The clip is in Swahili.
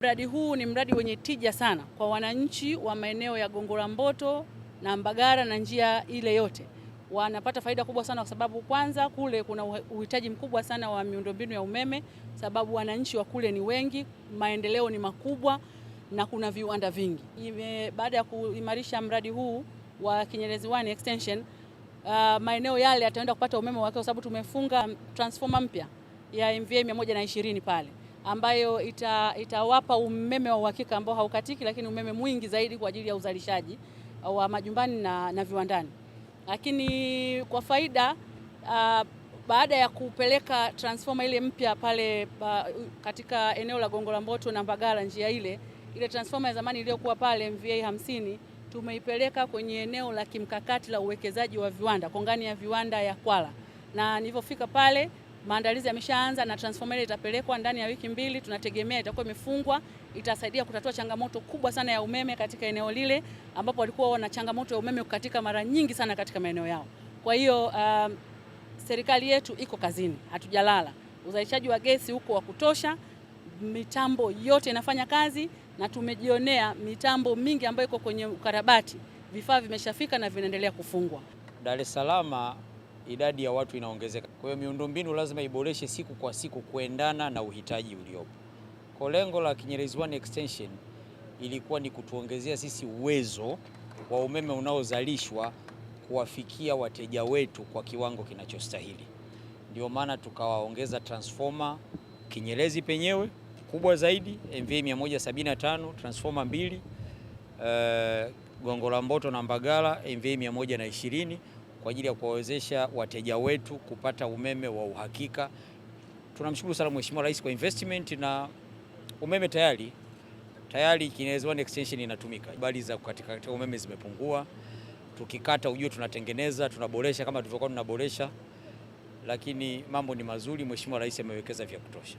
Mradi huu ni mradi wenye tija sana kwa wananchi wa maeneo ya Gongo la Mboto na Mbagala na njia ile yote. Wanapata faida kubwa sana kwa sababu kwanza kule kuna uhitaji mkubwa sana wa miundombinu ya umeme, sababu wananchi wa kule ni wengi, maendeleo ni makubwa na kuna viwanda vingi. Baada ya kuimarisha mradi huu wa Kinyerezi 1 extension, maeneo yale yataenda kupata umeme wake kwa sababu tumefunga transformer mpya ya MVA 120 pale, ambayo itawapa umeme wa uhakika ambao haukatiki, lakini umeme mwingi zaidi kwa ajili ya uzalishaji wa majumbani na viwandani. Lakini kwa faida, baada ya kupeleka transformer ile mpya pale katika eneo la Gongo la Mboto na Mbagala, njia ile transformer ya zamani iliyokuwa pale MVA 50 tumeipeleka kwenye eneo la kimkakati la uwekezaji wa viwanda, kongani ya viwanda ya Kwala, na nilipofika pale maandalizi yameshaanza na transformer ile itapelekwa ndani ya wiki mbili. Tunategemea itakuwa imefungwa, itasaidia kutatua changamoto kubwa sana ya umeme katika eneo lile ambapo walikuwa wana changamoto ya umeme kukatika mara nyingi sana katika maeneo yao. Kwa hiyo serikali yetu iko kazini, hatujalala. Uzalishaji wa gesi huko wa kutosha, mitambo yote inafanya kazi na tumejionea mitambo mingi ambayo iko kwenye ukarabati, vifaa vimeshafika na vinaendelea kufungwa. Dar es Salaam idadi ya watu inaongezeka. Kwa hiyo miundombinu lazima iboreshe siku kwa siku kuendana na uhitaji uliopo. Kwa lengo la Kinyerezi 1 extension ilikuwa ni kutuongezea sisi uwezo wa umeme unaozalishwa kuwafikia wateja wetu kwa kiwango kinachostahili. Ndio maana tukawaongeza transformer Kinyerezi penyewe kubwa zaidi MVA 175, transformer 2, Gongo la Mboto na Mbagala MVA 120 kwa ajili ya kuwawezesha wateja wetu kupata umeme wa uhakika. Tunamshukuru sana Mheshimiwa Rais kwa investment na umeme tayari Kinyerezi 1 extension inatumika. Bali za kukatika umeme zimepungua. Tukikata ujue tunatengeneza, tunaboresha kama tulivyokuwa tunaboresha, lakini mambo ni mazuri. Mheshimiwa Rais amewekeza vya kutosha.